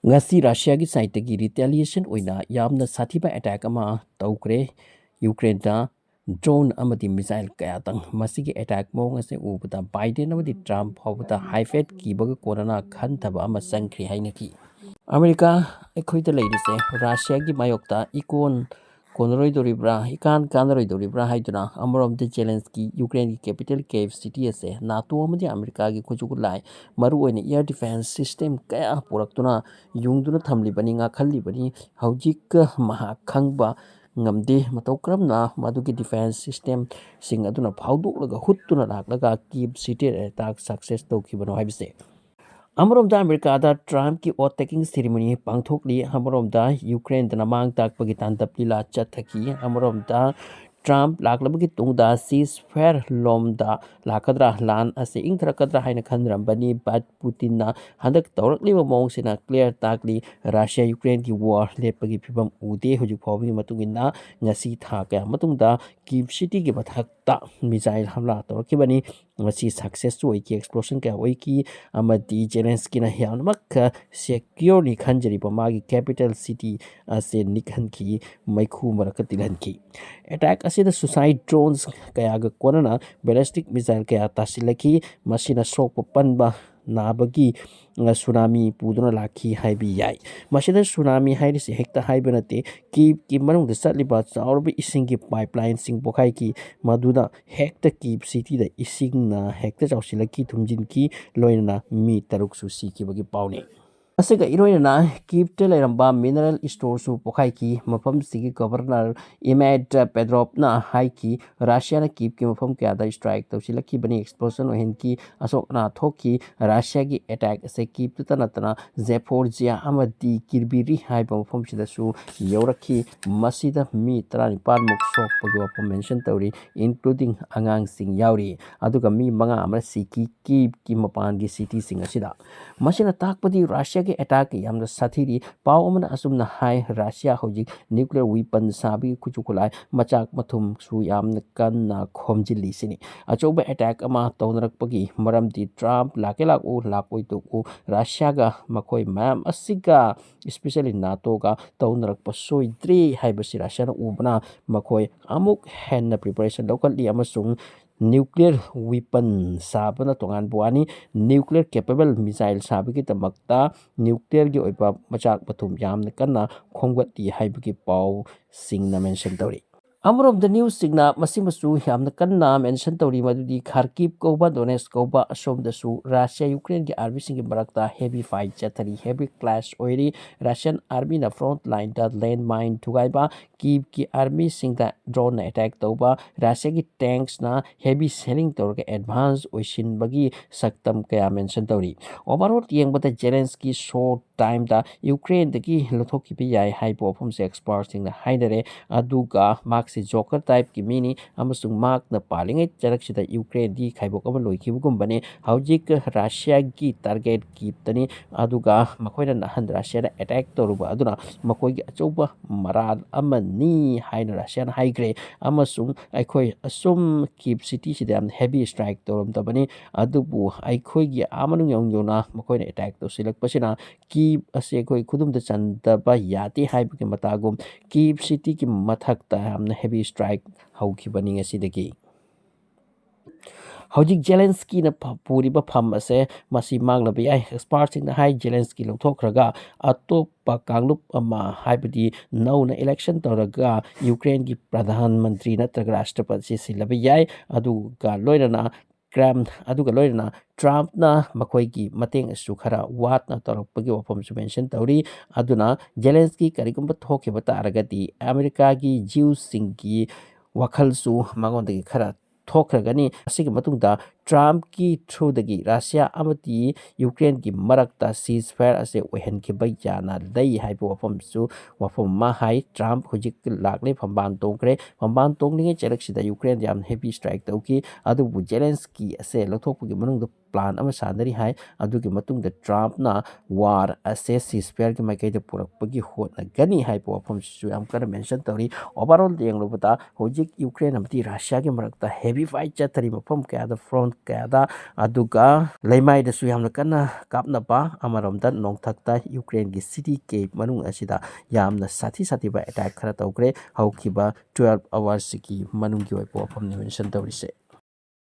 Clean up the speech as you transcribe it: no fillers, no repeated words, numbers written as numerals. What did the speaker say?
ngasi Russia gi side gi retaliation oina yamna Sathiba attack ama toukhre Ukrain da drone amadi missile kaya tang masigi attack mo ngase ubata Biden amadi Trump hobata haifet ki bag corona khan thaba ama sangkhri haina ki America ekhoi da leidise Russia gi mayokta ikon konroi doribra ikan kanroi doribra haiduna amorom de Zelensky Ukraine gi capital keiv city ase NATO amadi America gi khujug lai maru oina air defense system kaya puraktuna yungduna thamli bani nga khalli bani haujik maha khangba ngamde matau kramna madugi defense system sing aduna phawdok huttuna laklaga kiev city attack success tokibano haibise Amarom da America da Trump ki oath taking ceremony pangthokli amarom da Ukraine da namang tak pagitan taplila chathaki amarom da Trump laklabagi tungda ceasefire lom da lakadra lan ase ingthrakadra haina khanrambani but Putin na handak tawrakliba mong sina clear takli Russia Ukraine ki war lepagi phibam ude hujik phawbi matungina ngasi tha kaya matungda Kyiv city ki bathakta missile hamla tawrakibani ngasi success oi ki explosion ka oi ki amadi Zelensky na hiamnak secure ni khanjari pamagi capital city ase nikhan ki maikhu marakatilan ki attack ase the suicide drones kaya ga konana ballistic missile kaya tasilaki masina sok panba nabagi tsunami puduna lakhi haibi yai masina tsunami hairisi hekta haibanate ki manung da satliba chaurbi ising ki pipeline sing pokhai ki maduna hekta ki city da ising na hekta chausilaki thumjin ki loina mi taruk su si ki bagi pauni Asega iroina Kyiv te leramba mineral store su pokhai ki mafam sigi governor Imad Pedrov na hai ki Russia na Kyiv ki mafam kya da strike tawsilaki bani explosion ohen ki asok na thoki Russia ki attack se Kyiv tu tanatana Zaporizhia amadi Kirbiri hai ba mafam sida su yoraki masida mi 35 muk sok pagi wapam mention tawri including angang sing yauri aduga mi manga amra siki Kyiv ki mapan gi city sing asida masina takpadi Russia attack Yam Sathiba pau amana asumna hai Russia hojik nuclear weapon sabi kuchukulai machak mathum su yamna kanna khomjili sini achoba attack ama tawnarakpagi maramdi Trump lakelak u lakoi to u Russia ga makoi mam asiga especially NATO ga tawnarakpa soidri haibasi Russia na ubana makoi amuk henna preparation local li amasung nuclear weapon sabana tongan buani nuclear capable missile sabiki tamakta nuclear gi oiba machak pathum yamna kanna khomgati haibiki pau singna mention tawri Amrom the news signa masimasu yamna kanna mention tawri madudi Kharkiv koba Donetsk koba asom da su Russia Ukraine gi army sing barakta heavy fight chathari heavy clash oiri Russian army na front line da landmine thugaiba Kyiv ki army sing da drone attack toba Russia gi tanks na heavy shelling torga advance oisin bagi saktam kaya mention tawri overall yengbata Zelensky short time da Ukraine dagi lothoki bi yai haipo phum se experts sing da hainare aduga mark si joker type ki mini amasung mark na palingai charak sida Ukraine di khaibok ama loikhibugumbane haujik Russia gi target ki tani aduga makoina nahan Russia da attack toruba aduna makoi gi achoba maral amani haina Russia na haigre amasung aikoi asum Kyiv city sida heavy strike torum tabani adubu aikoi gi amanung yongyona makoina attack to silak pasina Kyiv ase koi khudum da chanda ba yati haibki matagum Kyiv city ki mathak ta amna heavy strike haukhibani asidagi Hojik Zelensky na puriba pham ase masi manglabi ai expert sing na hai Zelensky longthokraga atoppa kanglup ama haibadi nauna election toraga Ukraine gi pradhan mantri natraga rashtrapati silabi yai aduga loirana aduga loirana Trump na makoigi mateng asu khara wat na torakpagi wafam su mention tawri aduna Zelensky karigumba thokhiba taragati America gi Jews singki wakhal su mangondagi khara thokragani asigi matungda Trump ki through dagi Russia amati Ukraine ki marakta ceasefire ase ohen ki bayana dai haibo wafam su wafam ma hai Trump hojik lakle phamban tongkre phamban tonglinge cheleksida Ukraine yam heavy strike tauki adubu Zelensky ase lothokpugi manungda plan ama sanari hai adugi matungda Trump na war ase ceasefire ki maikaida purakpagi hotna gani haibo wafam su am kana mention tawri overall yenglobata hojik Ukraine amati Russia ki marakta heavy fight chatari mafam kaya da front ꯀꯌꯥꯗ ꯑꯗꯨꯒ ꯂꯩꯃꯥꯏꯗꯁꯨ ꯌꯥꯝꯅ ꯀꯟꯅ ꯀꯥꯞꯅꯕ ꯑꯃꯔꯣꯝꯗ ꯅꯣꯡꯊꯛꯇ ꯌꯨꯀ꯭ꯔꯦꯟꯒꯤ city ꯀꯦꯞ ꯃꯅꯨꯡ ꯑꯁꯤꯗ ꯌꯥꯝꯅ ꯁꯥꯊꯤꯕ ꯑꯦꯇꯦꯛ ꯈꯔ ꯇꯧꯈ꯭ꯔꯦ ꯍꯧꯈꯤꯕ 12 ꯑꯋꯥꯔꯁꯤꯒꯤ ꯃꯅꯨꯡꯒꯤ ꯑꯣꯏꯕ ꯋꯥꯐꯝꯅꯤ ꯃꯦꯟꯁꯟ ꯇꯧꯔꯤꯁꯦ